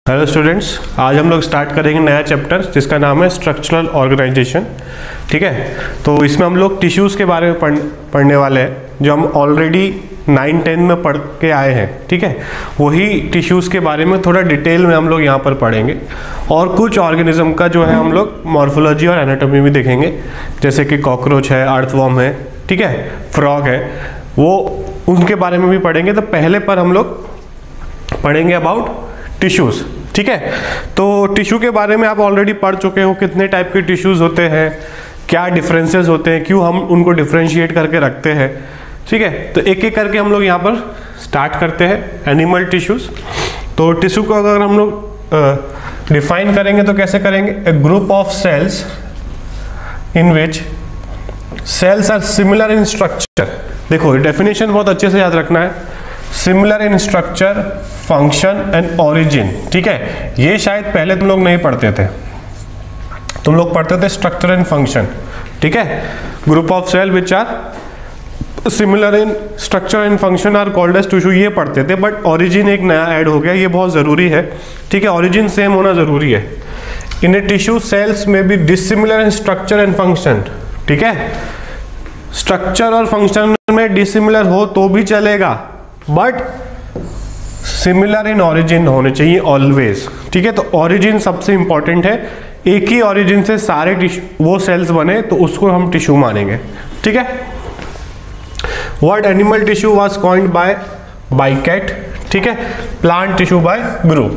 Hello students, आज हम लोग स्टार्ट करेंगे नया चैप्टर जिसका नाम है स्ट्रक्चरल ऑर्गेनाइजेशन। ठीक है, तो इसमें हम लोग टिश्यूज़ के बारे में पढ़ने वाले हैं जो हम ऑलरेडी 9-10 में पढ़ के आए हैं। ठीक है, वही टिश्यूज़ के बारे में थोड़ा डिटेल में हम लोग यहाँ पर पढ़ेंगे और कुछ ऑर्गेनिज्म का जो है हम लोग मॉर्फोलॉजी और एनाटॉमी भी देखेंगे, जैसे कि कॉकरोच है, अर्थवर्म है, ठीक है, फ्रॉग है, वो उनके बारे में भी पढ़ेंगे। तो पहले पर हम लोग पढ़ेंगे अबाउट टिश्यूज़। ठीक है, तो टिश्यू के बारे में आप ऑलरेडी पढ़ चुके हो, कितने टाइप के टिश्यूज़ होते हैं, क्या डिफरेंसेस होते हैं, क्यों हम उनको डिफरेंशिएट करके रखते हैं। ठीक है, तो एक एक करके हम लोग यहाँ पर स्टार्ट करते हैं। एनिमल टिश्यूज़, तो टिश्यू को अगर हम लोग डिफाइन करेंगे तो कैसे करेंगे? A group of cells in which cells are similar in structure. देखो डेफिनेशन बहुत अच्छे से याद रखना है। Similar in structure, function and origin. ठीक है, ये शायद पहले तुम लोग नहीं पढ़ते थे, तुम लोग पढ़ते थे स्ट्रक्चर एंड फंक्शन। ठीक है, group of cell which are similar in structure and function are called as tissue, ये पढ़ते थे। बट ओरिजिन एक नया ऐड हो गया, ये बहुत ज़रूरी है। ठीक है, ओरिजिन सेम होना ज़रूरी है। इन ए टिश्यू सेल्स में be dissimilar in structure and function. ठीक है, स्ट्रक्चर और फंक्शन में डिसिमिलर हो तो भी चलेगा, बट सिमिलर इन ऑरिजिन होने चाहिए ऑलवेज। ठीक है, तो ऑरिजिन सबसे इंपॉर्टेंट है। एक ही ऑरिजिन से सारे टिश्यू वो सेल्स बने तो उसको हम टिश्यू मानेंगे। ठीक है, word animal tissue was coined by Bichat. ठीक है, plant tissue by Grew.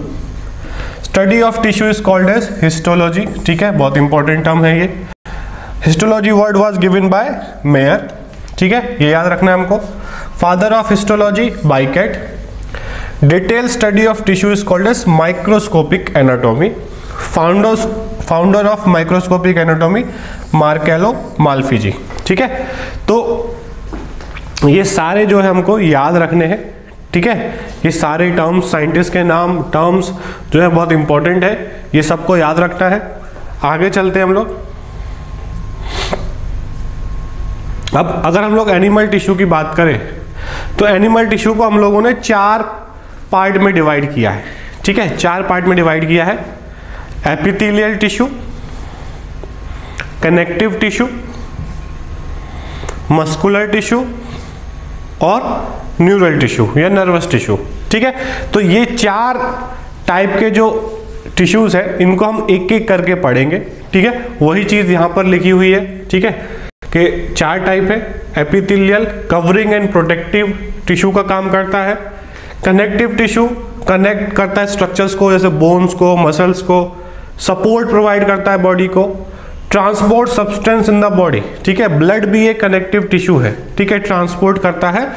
Study of tissue is called as histology. ठीक है, बहुत इंपॉर्टेंट टर्म है ये। Histology word was given by Mayer. ठीक है, ये याद रखना है हमको। Father of histology Bichat. Detail study of tissue is called as microscopic anatomy. Founder of microscopic anatomy Marcello Malpighi. ठीक है, तो ये सारे जो है हमको याद रखने हैं। ठीक है, ये सारे टर्म्स, साइंटिस्ट के नाम, टर्म्स जो है बहुत इंपॉर्टेंट है, ये सबको याद रखना है। आगे चलते हैं हम लोग। अब अगर हम लोग एनिमल टिश्यू की बात करें तो एनिमल टिश्यू को हम लोगों ने 4 पार्ट में डिवाइड किया है। ठीक है, 4 पार्ट में डिवाइड किया है। Epithelial tissue, connective tissue, muscular tissue और न्यूरल टिश्यू या नर्वस टिश्यू। ठीक है, तो ये 4 टाइप के जो टिश्यूज है इनको हम एक एक करके पढ़ेंगे। ठीक है, वही चीज यहां पर लिखी हुई है। ठीक है, कि 4 टाइप है। Epithelial covering and protective tissue का काम करता है। कनेक्टिव टिश्यू कनेक्ट करता है स्ट्रक्चर्स को, जैसे बोन्स को, मसल्स को, सपोर्ट प्रोवाइड करता है बॉडी को। Transport substance in the body. ठीक है, ब्लड भी एक कनेक्टिव टिश्यू है। ठीक है, ट्रांसपोर्ट करता है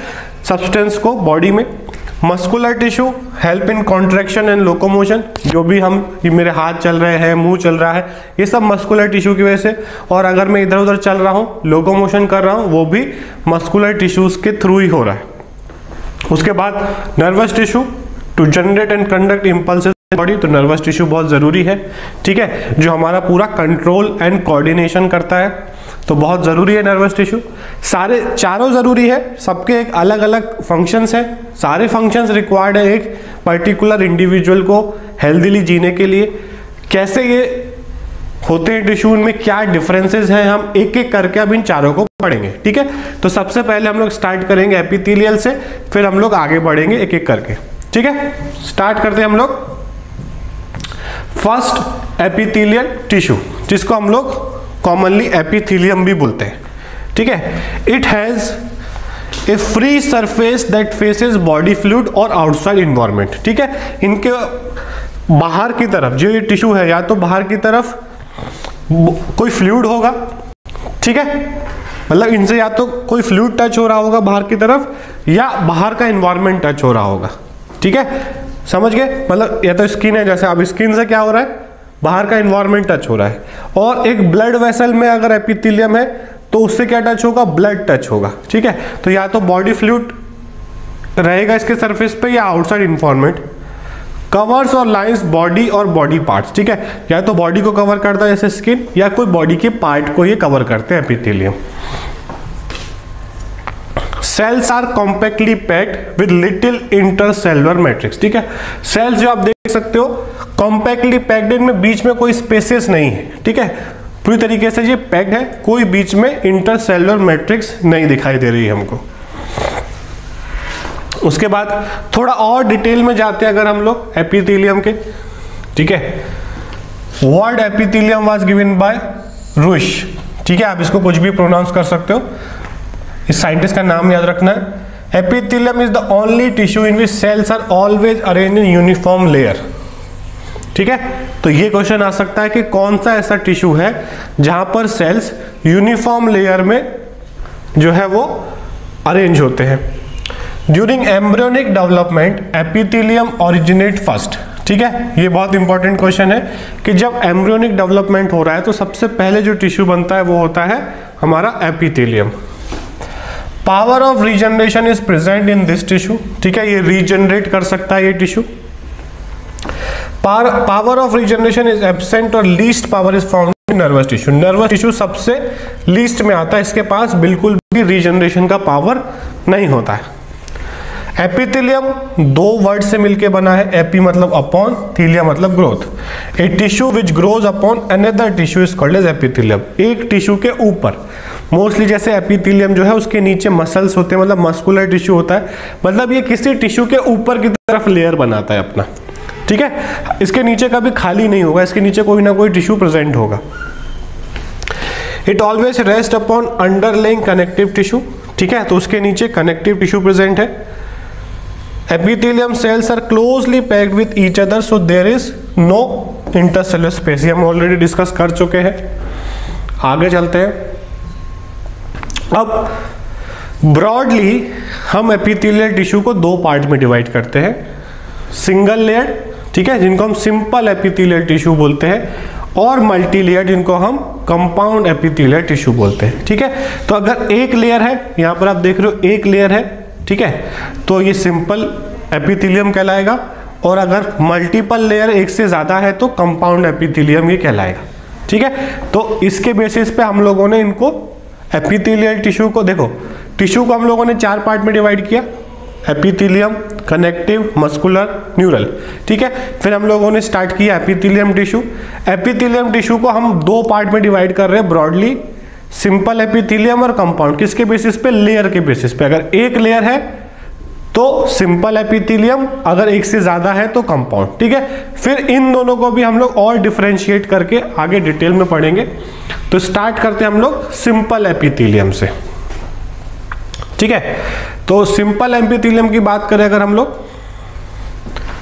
सब्सटेंस को बॉडी में। Muscular tissue help in contraction and locomotion. जो भी हम, ये मेरे हाथ चल रहे हैं, मुंह चल रहा है, ये सब मस्कुलर टिश्यू की वजह से। और अगर मैं इधर उधर चल रहा हूँ, लोकोमोशन कर रहा हूँ, वो भी मस्कुलर टिश्यूज के थ्रू ही हो रहा है। उसके बाद nervous tissue to generate and conduct impulses body, तो नर्वस टिश्यू बहुत जरूरी है। ठीक है, जो हमारा पूरा कंट्रोल एंड कोऑर्डिनेशन करता है, तो बहुत जरूरी है नर्वस टिश्यू। सारे चारों जरूरी है, सबके एक अलग अलग फंक्शंस हैं। सारे फंक्शंस रिक्वायर्ड है एक पर्टिकुलर इंडिविजुअल को हेल्दीली जीने के लिए। कैसे ये होते हैं टिश्यू, इनमें क्या डिफरेंसेस हैं, हम एक एक करके अब इन चारों को पढ़ेंगे। ठीक है, तो सबसे पहले हम लोग स्टार्ट करेंगे एपिथेलियल से, फिर हम लोग आगे बढ़ेंगे एक एक करके। ठीक है, स्टार्ट करते हैं हम लोग। फर्स्ट एपिथेलियल टिश्यू, जिसको हम लोग कॉमनली एपिथेलियम भी बोलते हैं। ठीक है, it has a free surface that faces body fluid और आउटसाइड इन्वायरमेंट। ठीक है, इनके बाहर की तरफ जो ये टिश्यू है, या तो बाहर की तरफ कोई फ्लूइड होगा। ठीक है, मतलब इनसे या तो कोई फ्लूइड टच हो रहा होगा बाहर की तरफ, या बाहर का इन्वायरमेंट टच हो रहा होगा। ठीक है, समझ गए? मतलब या तो स्किन है, जैसे अब स्किन से क्या हो रहा है, बाहर का इन्वायरमेंट टच हो रहा है। और एक ब्लड वेसल में अगर एपिथेलियम है तो उससे क्या टच होगा, ब्लड टच होगा। ठीक है, तो या तो बॉडी फ्लूइड रहेगा इसके सरफेस पे, या आउटसाइड इन्वायरमेंट। कवर्स और लाइंस बॉडी और बॉडी पार्ट्स। ठीक है, या तो बॉडी को कवर करता है जैसे स्किन, या कोई बॉडी के पार्ट को ये कवर करते हैं epithelium. Cells are compactly packed with little intercellular matrix. ठीक है, सेल्स जो आप देख सकते हो, कॉम्पैक्टली पैक्ड, इनमें बीच में कोई स्पेसेस नहीं है, ठीक है, पूरी तरीके से ये पैक्ड है, कोई बीच में इंटरसेलुलर मैट्रिक्स नहीं दिखाई दे रही है हमको। उसके बाद थोड़ा और डिटेल में जाते हैं अगर हम लोग एपिथेलियम के, ठीक है। Word epithelium was given by Ruysch, ठीक है, आप इसको कुछ भी प्रोनाउंस कर सकते हो, इस साइंटिस्ट का नाम याद रखना है। Epithelium is the only tissue in which cells are always arrange in uniform layer, ठीक है। तो ये क्वेश्चन आ सकता है कि कौन सा ऐसा टिश्यू है जहां पर सेल्स यूनिफॉर्म लेयर में जो है वो अरेंज होते हैं। During embryonic development epithelium originate first, ठीक है, ये बहुत इंपॉर्टेंट क्वेश्चन है कि जब एम्ब्रियोनिक डेवलपमेंट हो रहा है तो सबसे पहले जो टिश्यू बनता है वो होता है हमारा epithelium. Power of regeneration is present in this tissue, ठीक है, ये रीजनरेट कर सकता है ये tissue. Power of regeneration is absent और least power is found in nervous tissue. Nervous tissue सबसे लीस्ट में आता है, इसके पास बिल्कुल भी रीजनरेशन का पावर नहीं होता है। एपिथेलियम दो वर्ड से मिलकर बना है, एपी मतलब अपॉन, थीलिया मतलब growth. A tissue which grows upon another tissue is called as epithelium. एक टिश्यू के ऊपर, मोस्टली जैसे एपिथेलियम जो है उसके नीचे मसल्स होते हैं, मतलब मस्कुलर टिश्यू होता है, मतलब ये किसी टिश्यू के ऊपर की तरफ लेयर बनाता है अपना, ठीक है, इसके नीचे कभी खाली नहीं होगा, इसके नीचे कोई ना कोई टिश्यू प्रेजेंट होगा। It always rest upon underlying connective tissue, ठीक है, तो उसके नीचे कनेक्टिव टिश्यू प्रेजेंट है। Epithelium cells are closely packed with each other so there is no intercellular space, हम ऑलरेडी डिस्कस कर चुके हैं। आगे चलते हैं। अब ब्रॉडली हम एपिथेलियल टिश्यू को दो पार्ट में डिवाइड करते हैं, सिंगल लेयर, ठीक है, जिनको हम सिंपल एपिथेलियल टिश्यू बोलते हैं, और मल्टी लेयर जिनको हम कंपाउंड एपिथेलियल टिश्यू बोलते हैं, ठीक है। तो अगर एक लेयर है, यहां पर आप देख रहे हो एक लेयर है, ठीक है, तो ये सिंपल एपिथेलियम कहलाएगा, और अगर मल्टीपल लेयर एक से ज्यादा है तो कंपाउंड एपिथेलियम ये कहलाएगा, ठीक है। तो इसके बेसिस पे हम लोगों ने इनको एपिथेलियल टिश्यू को, देखो टिश्यू को हम लोगों ने चार पार्ट में डिवाइड किया, एपिथेलियम, कनेक्टिव, मस्कुलर, न्यूरल, ठीक है। फिर हम लोगों ने स्टार्ट किया एपिथेलियम टिश्यू। एपिथेलियम टिश्यू को हम दो पार्ट में डिवाइड कर रहे हैं ब्रॉडली, सिंपल एपिथेलियम और कंपाउंड। किसके बेसिस पे? लेयर के बेसिस पे। अगर एक लेयर है तो सिंपल एपिथेलियम, अगर एक से ज्यादा है तो कंपाउंड, ठीक है। फिर इन दोनों को भी हम लोग और डिफरेंशिएट करके आगे डिटेल में पढ़ेंगे। तो स्टार्ट करते हैं हम लोग सिंपल एपिथेलियम से, ठीक है। तो सिंपल एपिथेलियम की बात करें अगर हम लोग,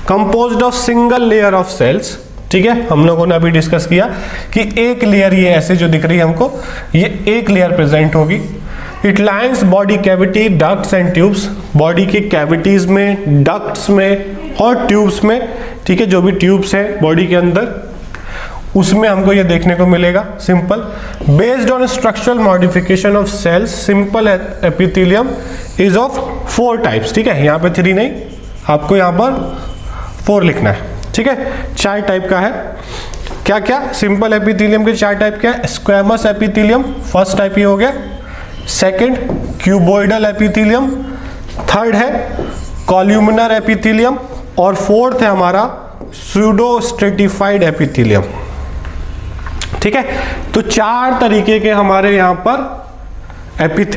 composed of single layer of cells, ठीक है, हम लोगों ने अभी डिस्कस किया कि एक लेयर, ये ऐसे जो दिख रही है हमको, ये एक लेयर प्रेजेंट होगी। It lines body cavity, ducts and tubes, body की कैविटीज में, डक्ट्स में और ट्यूब्स में, ठीक है, जो भी ट्यूब्स है बॉडी के अंदर उसमें हमको ये देखने को मिलेगा। Simple based on structural modification of cells, simple epithelium is of 4 types, ठीक है, यहाँ पे 3 नहीं, आपको यहाँ पर 4 लिखना है, ठीक है। 4 टाइप का है। क्या क्या? सिंपल एपिथेलियम के 4 टाइप क्या है? स्क्वैमस एपिथेलियम, फर्स्ट टाइप ये हो गया। सेकंड क्यूबोइडल एपिथेलियम, थर्ड है कॉल्यूमिनर एपिथेलियम, और फोर्थ है हमारा सूडो स्ट्रेटिफाइड एपिथेलियम, ठीक है। तो 4 तरीके के हमारे यहाँ पर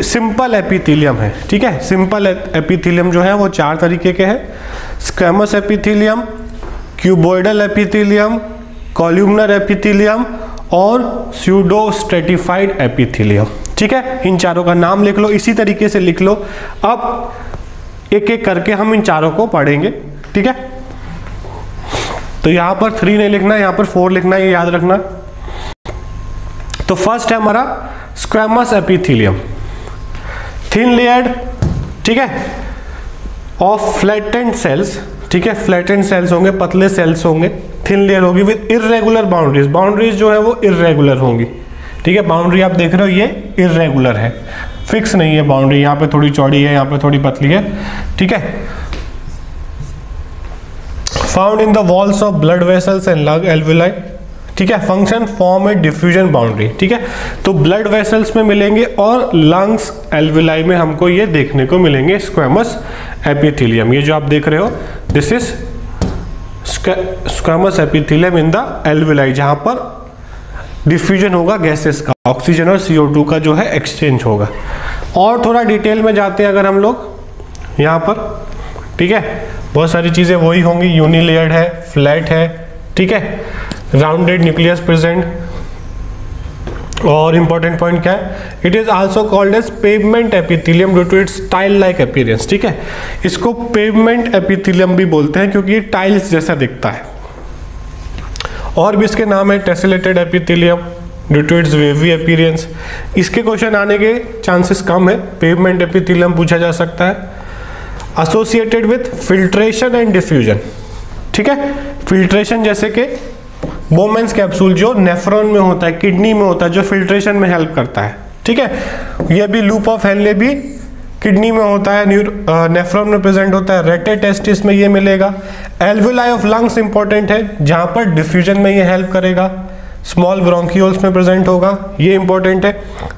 सिंपल एपिथेलियम है, ठीक है। सिंपल एपिथेलियम जो है वो 4 तरीके के हैं, squamous epithelium, cuboidal epithelium, columnar epithelium और सूडो स्ट्रेटिफाइड एपिथेलियम, ठीक है। इन चारों का नाम लिख लो, इसी तरीके से लिख लो। अब एक एक करके हम इन चारों को पढ़ेंगे, ठीक है। तो यहां पर 3 नहीं लिखना, यहां पर 4 लिखना, ये याद रखना। तो फर्स्ट है हमारा स्क्वैमस एपिथेलियम, थिन लेयर्ड, ठीक है, ऑफ फ्लैटेंड सेल्स, ठीक है, फ्लैटेंड सेल्स होंगे, पतले सेल्स होंगे, थिन लेयर होगी विद इर्रेगुलर बाउंड्रीज, बाउंड्रीज जो है वो इर्रेगुलर होंगी, ठीक है। बाउंड्री आप देख रहे हो ये इर्रेगुलर है, फिक्स नहीं है बाउंड्री, यहाँ पे थोड़ी चौड़ी है, यहाँ पे थोड़ी पतली है, ठीक है। Found in the walls of blood vessels and lung alveoli, ठीक है। फंक्शन फॉर्म ए डिफ्यूजन बाउंड्री, ठीक है। तो ब्लड वेसल्स में मिलेंगे और लंग्स एल्वुलाई में हमको ये देखने को मिलेंगे स्क्वैमस एपिथेलियम। ये जो आप देख रहे हो this is squamous epithelium in the alveoli, जहां पर डिफ्यूजन होगा गैसेस का, ऑक्सीजन और CO2 का जो है एक्सचेंज होगा। और थोड़ा डिटेल में जाते हैं अगर हम लोग यहाँ पर, ठीक है, बहुत सारी चीज़ें वही होंगी, यूनिलेयर्ड है, फ्लैट है, ठीक है, राउंडेड न्यूक्लियस प्रेजेंट। और इंपॉर्टेंट पॉइंट क्या है, it is also called as pavement epithelium due to its tile like appearance, ठीक है, इसको पेवमेंट एपिथेलियम भी बोलते हैं क्योंकि ये टाइल्स जैसा दिखता है। और भी इसके नाम है tessellated epithelium due to its wavy appearance. इसके क्वेश्चन आने के चांसेस कम है, पेवमेंट एपिथेलियम पूछा जा सकता है। Associated with filtration and diffusion, ठीक है, फिल्ट्रेशन जैसे कि बोमेंस कैप्सूल जो नेफ्रॉन में होता है, किडनी में होता है, जो फिल्ट्रेशन में हेल्प करता है, ठीक है, ये भी लूप ऑफ हेनले भी किडनी में होता है, नेफ्रॉन में प्रेजेंट होता है, रेटे टेस्टिस में ये मिलेगा। एल्वेलाई ऑफ लंग्स इंपॉर्टेंट है, जहां पर डिफ्यूजन में ये हेल्प करेगा, स्मॉल ब्रोंकियोल्स में प्रेजेंट होगा, ये इंपॉर्टेंट है,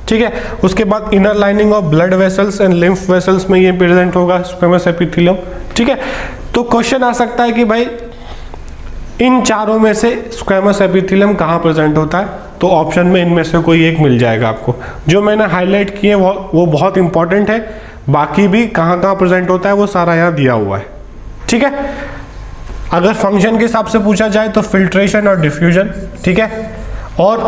ठीक है। उसके बाद inner lining of blood vessels and lymph vessels में ये प्रेजेंट होगा स्क्वैमस एपिथेलियम, ठीक है। तो क्वेश्चन आ सकता है कि भाई इन चारों में से स्क्वैमस एपिथेलियम कहाँ प्रेजेंट होता है, तो ऑप्शन में इनमें से कोई एक मिल जाएगा आपको। जो मैंने हाईलाइट किए वो बहुत इंपॉर्टेंट है, बाकी भी कहाँ कहाँ प्रेजेंट होता है वो सारा यहाँ दिया हुआ है, ठीक है। अगर फंक्शन के हिसाब से पूछा जाए तो फिल्ट्रेशन और डिफ्यूजन, ठीक है, और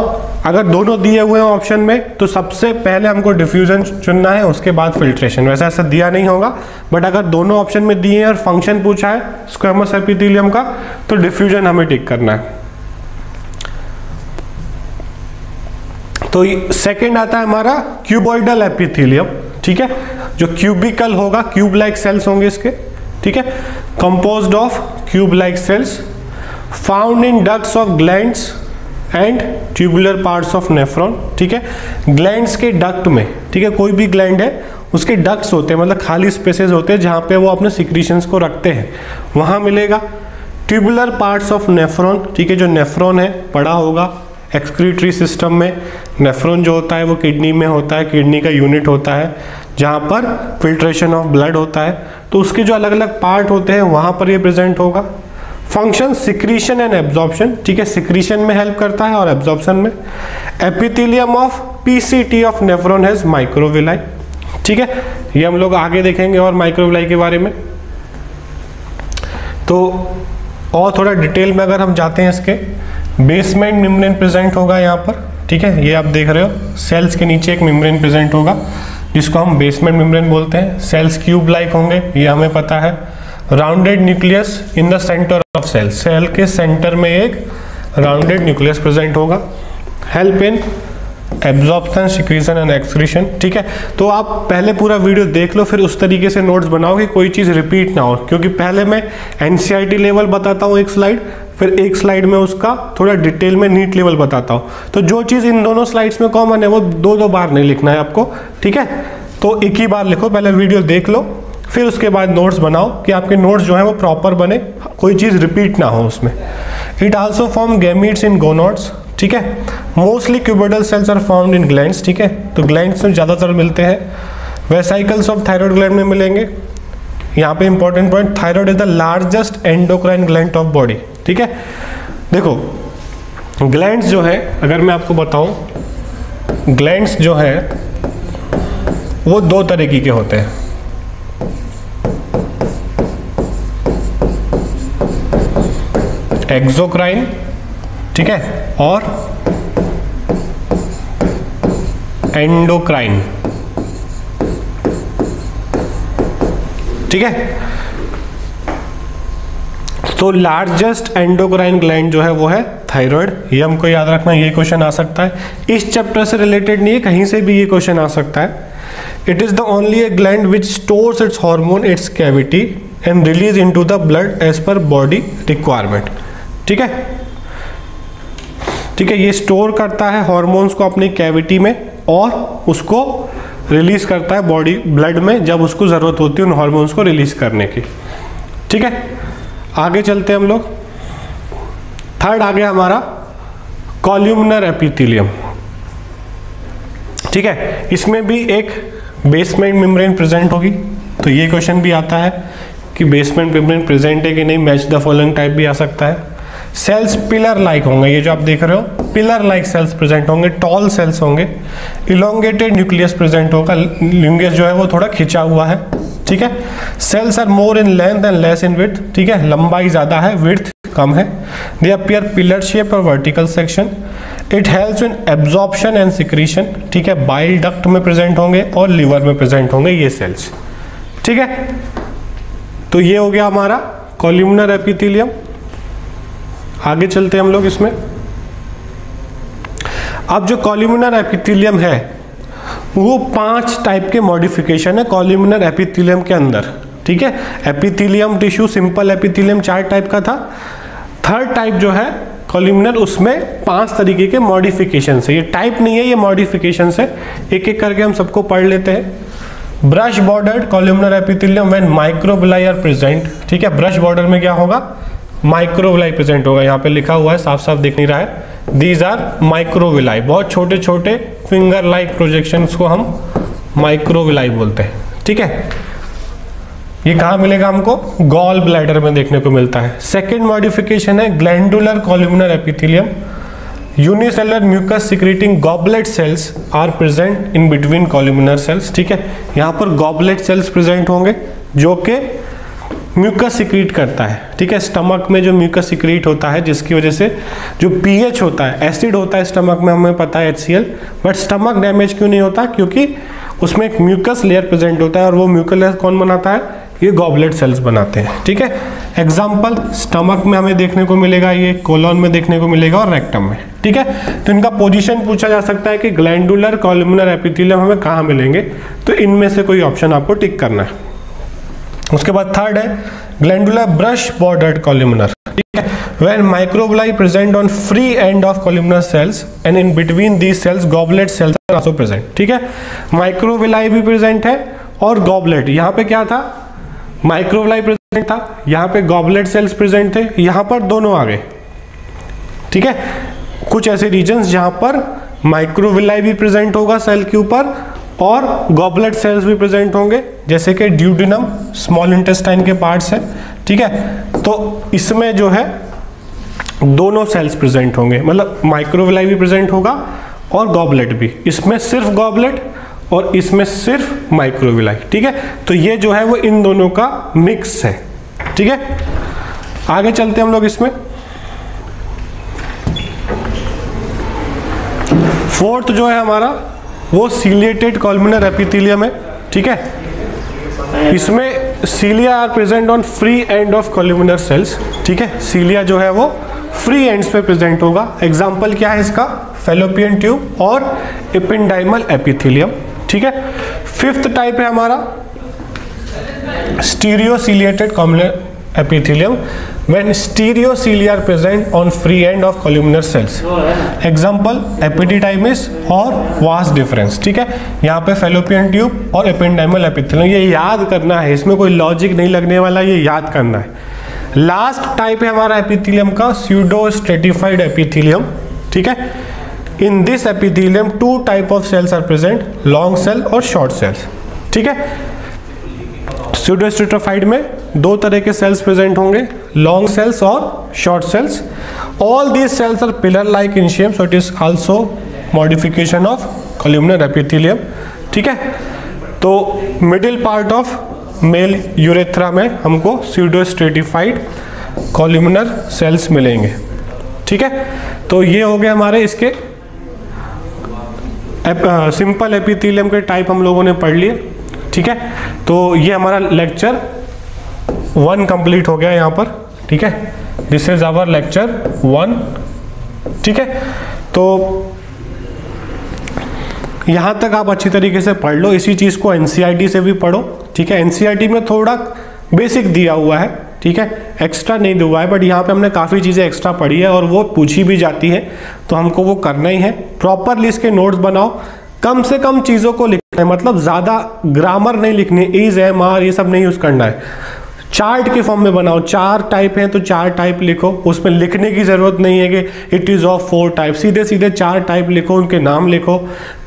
अगर दोनों दिए हुए हैं ऑप्शन में तो सबसे पहले हमको डिफ्यूजन चुनना है, उसके बाद फिल्ट्रेशन। वैसे ऐसा दिया नहीं होगा, बट अगर दोनों ऑप्शन में दिए हैं और फंक्शन पूछा है स्क्वैमस एपिथेलियम का तो डिफ्यूजन हमें टिक करना है। तो सेकंड आता है हमारा क्यूबॉइडल एपिथेलियम, ठीक है, जो क्यूबिकल होगा, क्यूब लाइक सेल्स होंगे इसके, ठीक है, composed of cube like cells found in ducts of glands and tubular parts of nephron, ठीक है, ग्लैंड्स के डक्ट में, ठीक है, कोई भी ग्लैंड है उसके डक्ट्स होते हैं, मतलब खाली स्पेसेस होते हैं जहां पे वो अपने सिक्रीशंस को रखते हैं, वहां मिलेगा। ट्यूबुलर पार्ट्स ऑफ नेफ्रॉन, ठीक है, जो नेफ्रॉन है पड़ा होगा एक्सक्रीटरी सिस्टम में। नेफ्रॉन जो होता है वो किडनी में होता है, किडनी का यूनिट होता है जहाँ पर फिल्ट्रेशन ऑफ ब्लड होता है, तो उसके जो अलग अलग पार्ट होते हैं वहाँ पर ये प्रेजेंट होगा। फंक्शन सिक्रीशन एंड एब्जॉर्प्शन, ठीक है, सिक्रीशन में हेल्प करता है और एब्जॉर्प्शन में। Epithelium of PCT of nephron has microvilli, ठीक है, ये हम लोग आगे देखेंगे और माइक्रोविलाई के बारे में। तो और थोड़ा डिटेल में अगर हम जाते हैं, इसके बेसमेंट मेम्ब्रेन प्रेजेंट होगा यहाँ पर, ठीक है, ये आप देख रहे हो, सेल्स के नीचे एक मेम्ब्रेन प्रेजेंट होगा जिसको हम बेसमेंट मेम्ब्रेन बोलते हैं। सेल्स क्यूब लाइक होंगे, ये हमें पता है। Rounded nucleus in the centre of cell, cell के सेंटर में एक राउंडेड न्यूक्लियस प्रेजेंट होगा। Help in absorption, secretion and excretion, ठीक है। तो आप पहले पूरा वीडियो देख लो, फिर उस तरीके से नोट्स बनाओ कि कोई चीज़ रिपीट ना हो, क्योंकि पहले मैं NCERT लेवल बताता हूँ एक स्लाइड, फिर एक स्लाइड में उसका थोड़ा डिटेल में नीट लेवल बताता हूँ। तो जो चीज़ इन दोनों स्लाइड्स में कॉमन है वो दो बार नहीं लिखना है आपको, ठीक है, तो एक ही बार लिखो, पहले वीडियो देख लो फिर उसके बाद नोट्स बनाओ कि आपके नोट्स जो है वो प्रॉपर बने, कोई चीज़ रिपीट ना हो उसमें। It also form gametes in gonads, ठीक है। Mostly cuboidal cells are found in glands, ठीक है, तो ग्लैंड्स में ज़्यादातर मिलते हैं। वेसाइकल्स ऑफ थायराइड ग्लैंड में मिलेंगे। यहाँ पे important point, thyroid is the largest endocrine gland of body, ठीक है। देखो ग्लैंड्स जो है, अगर मैं आपको बताऊं, ग्लैंड्स जो है वो दो तरीके के होते हैं। एक्सोक्राइन, ठीक है, और एंडोक्राइन, ठीक है। तो लार्जेस्ट एंडोक्राइन ग्लैंड जो है वो है थायराइड, ये हमको याद रखना, ये क्वेश्चन आ सकता है। इस चैप्टर से रिलेटेड नहीं है, कहीं से भी ये क्वेश्चन आ सकता है। It is the only a gland which stores its hormone its cavity and release into the blood as per body requirement, ठीक है, ठीक है। ये स्टोर करता है हार्मोन्स को अपनी कैविटी में और उसको रिलीज करता है बॉडी ब्लड में जब उसको जरूरत होती है उन हार्मोन्स को रिलीज करने की, ठीक है। आगे चलते हैं हम लोग। थर्ड आ गया हमारा कॉल्यूमनर एपिथेलियम, ठीक है, इसमें भी एक बेसमेंट मेम्ब्रेन प्रेजेंट होगी, तो ये क्वेश्चन भी आता है। कि बेसमेंट मेम्ब्रेन प्रेजेंट है कि नहीं, मैच द फॉलोइंग टाइप भी आ सकता है। सेल्स पिलर लाइक होंगे, ये जो आप देख रहे हो पिलर लाइक सेल्स प्रेजेंट होंगे, टॉल सेल्स होंगे। इलोंगेटेड न्यूक्लियस प्रेजेंट होगा, न्यूक्लियस जो है वो थोड़ा खिंचा हुआ है, ठीक है। Cells are more in length and less in width, ठीक है, लंबाई ज़्यादा है, विड्थ कम है। दे अपीयर पिलर शेप और vertical section. It helps in absorption and secretion, ठीक है, बाइल डक्ट में प्रेजेंट होंगे और लिवर में प्रेजेंट होंगे ये सेल्स, ठीक है। तो ये हो गया हमारा कॉलमनर एपिथेलियम। आगे चलते हैं हम लोग इसमें। अब जो कॉलमनर एपिथेलियम है वो 5 टाइप के मॉडिफिकेशन है कॉलमनर एपिथेलियम के अंदर, ठीक है। Epithelium tissue simple epithelium 4 type का था। थर्ड टाइप जो है कॉलमनर, उसमें 5 तरीके के मॉडिफिकेशन है। ये टाइप नहीं है, ये मॉडिफिकेशन है। एक एक करके हम सबको पढ़ लेते हैं। Brush bordered columnar epithelium when microvilli are present, ठीक है। ब्रश बॉर्डर में क्या होगा, माइक्रोविलाई प्रेजेंट होगा। यहाँ पे लिखा हुआ है, साफ साफ दिख नहीं रहा है, दीज आर माइक्रोविलाई। बहुत छोटे छोटे फिंगर लाइक प्रोजेक्शंस को हम माइक्रोविलाई बोलते हैं, ठीक है। ये कहाँ मिलेगा हमको, गॉल ब्लैडर में देखने को मिलता है। सेकेंड मॉडिफिकेशन है glandular columnar epithelium. Unicellular mucus secreting goblet cells are present in between columnar cells, ठीक है। यहाँ पर गॉबलेट सेल्स प्रेजेंट होंगे जो कि म्यूकस सिक्रीट करता है, ठीक है। स्टमक में जो म्यूकस सिक्रीट होता है जिसकी वजह से जो पीएच होता है, एसिड होता है स्टमक में, हमें पता है HCl, बट स्टमक डैमेज क्यों नहीं होता, क्योंकि उसमें एक म्यूकस लेयर प्रेजेंट होता है और वो म्यूकस लेयर कौन बनाता है, ये गॉबलेट सेल्स बनाते हैं, ठीक है। एग्जाम्पल स्टमक में हमें देखने को मिलेगा, ये कोलन में देखने को मिलेगा और रेक्टम में, ठीक है। तो इनका पोजीशन पूछा जा सकता है कि ग्लैंडुलर कॉलमनर एपिथेलियम हमें कहाँ मिलेंगे, तो इनमें से कोई ऑप्शन आपको टिक करना है। उसके बाद थर्ड है ग्लैंडुलर ब्रश बॉर्डर्ड कॉलमनर, ठीक है। When microvilli present on free end of columnar cells and in between these cells goblet cells are also present, ठीक है। माइक्रोविलाई भी प्रेजेंट है और गॉबलेट, यहाँ पे क्या था, माइक्रोविलाई प्रेजेंट था, यहाँ पे गॉबलेट सेल्स प्रेजेंट थे, यहाँ पर दोनों आ गए, ठीक है। कुछ ऐसे रीजन्स जहाँ पर माइक्रोविलाई भी प्रेजेंट होगा सेल के ऊपर और गॉबलेट सेल्स भी प्रेजेंट होंगे, जैसे कि ड्यूडेनम स्मॉल इंटेस्टाइन के पार्ट्स हैं, ठीक है। तो इसमें जो है दोनों सेल्स प्रेजेंट होंगे, मतलब माइक्रोविलाई भी प्रेजेंट होगा और गॉबलेट भी। इसमें सिर्फ गॉबलेट और इसमें सिर्फ माइक्रोविलाई, ठीक है। तो ये जो है वो इन दोनों का मिक्स है, ठीक है। आगे चलते हैं हम लोग इसमें। फोर्थ जो है हमारा वो सीलिएटेड कॉलमनर एपिथेलियम है, ठीक है। इसमें cilia are present on free end of columnar cells, ठीक है। सीलिया जो है वो फ्री एंड्स पे प्रेजेंट होगा। एग्जाम्पल क्या है इसका, फैलोपियन ट्यूब और एपिंडाइमल एपिथेलियम, ठीक है। फिफ्थ टाइप है हमारा स्टीरियोसीलिएटेड columnar epithelium when stereocilia are present on free end of columnar cells. Example epididymis और vas deferens, ठीक है। यहाँ पे fallopian tube और ependymal epithelium, ये याद करना है, इसमें कोई लॉजिक नहीं लगने वाला, ये याद करना है। लास्ट टाइप है हमारा एपिथेलियम का स्यूडो स्ट्रेटिफाइड एपिथेलियम, ठीक है। In this epithelium 2 type of cells are present, long cell और शॉर्ट सेल्स, ठीक है। स्यूडो स्ट्रेटिफाइड में 2 तरह के सेल्स प्रेजेंट होंगे, लॉन्ग सेल्स और short cells. All these cells are pillar like in shape, so it is also modification of columnar epithelium, ठीक है। तो middle part of male urethra में हमको स्यूडो स्ट्रेटिफाइड कॉलमनर सेल्स मिलेंगे, ठीक है। तो ये हो गए हमारे इसके सिंपल एपिथेलियम के टाइप हम लोगों ने पढ़ लिए, ठीक है। तो ये हमारा लेक्चर 1 कंप्लीट हो गया यहाँ पर, ठीक है। दिस इज आवर लेक्चर 1, ठीक है। तो यहाँ तक आप अच्छी तरीके से पढ़ लो, इसी चीज़ को एनसीईआरटी से भी पढ़ो, ठीक है। एनसीईआरटी में थोड़ा बेसिक दिया हुआ है, ठीक है, एक्स्ट्रा नहीं दिया हुआ है, बट यहाँ पे हमने काफ़ी चीज़ें एक्स्ट्रा पढ़ी है और वो पूछी भी जाती है, तो हमको वो करना ही है। प्रॉपरली इसके नोट्स बनाओ, कम से कम चीज़ों को लिखना है, मतलब ज़्यादा ग्रामर नहीं लिखनी, इज एम आर ये सब नहीं यूज़ करना है। चार्ट के फॉर्म में बनाओ, 4 टाइप हैं तो 4 टाइप लिखो, उसमें लिखने की जरूरत नहीं है कि इट इज ऑफ 4 टाइप, सीधे सीधे 4 टाइप लिखो, उनके नाम लिखो,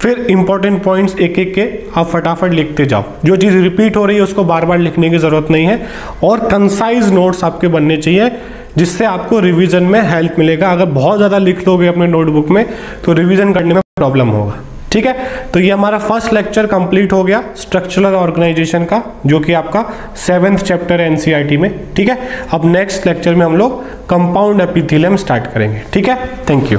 फिर इंपॉर्टेंट पॉइंट्स एक एक के आप फटाफट लिखते जाओ। जो चीज़ रिपीट हो रही है उसको बार बार लिखने की जरूरत नहीं है, और कंसाइज नोट्स आपके बनने चाहिए जिससे आपको रिवीजन में हेल्प मिलेगा। अगर बहुत ज़्यादा लिख लोगे अपने नोटबुक में तो रिवीजन करने में प्रॉब्लम होगा। ठीक है, तो ये हमारा फर्स्ट लेक्चर कंप्लीट हो गया स्ट्रक्चरल ऑर्गेनाइजेशन का, जो कि आपका 7th चैप्टर है एनसीईआरटी में। ठीक है, अब नेक्स्ट लेक्चर में हम लोग कंपाउंड एपिथेलियम स्टार्ट करेंगे। ठीक है, थैंक यू।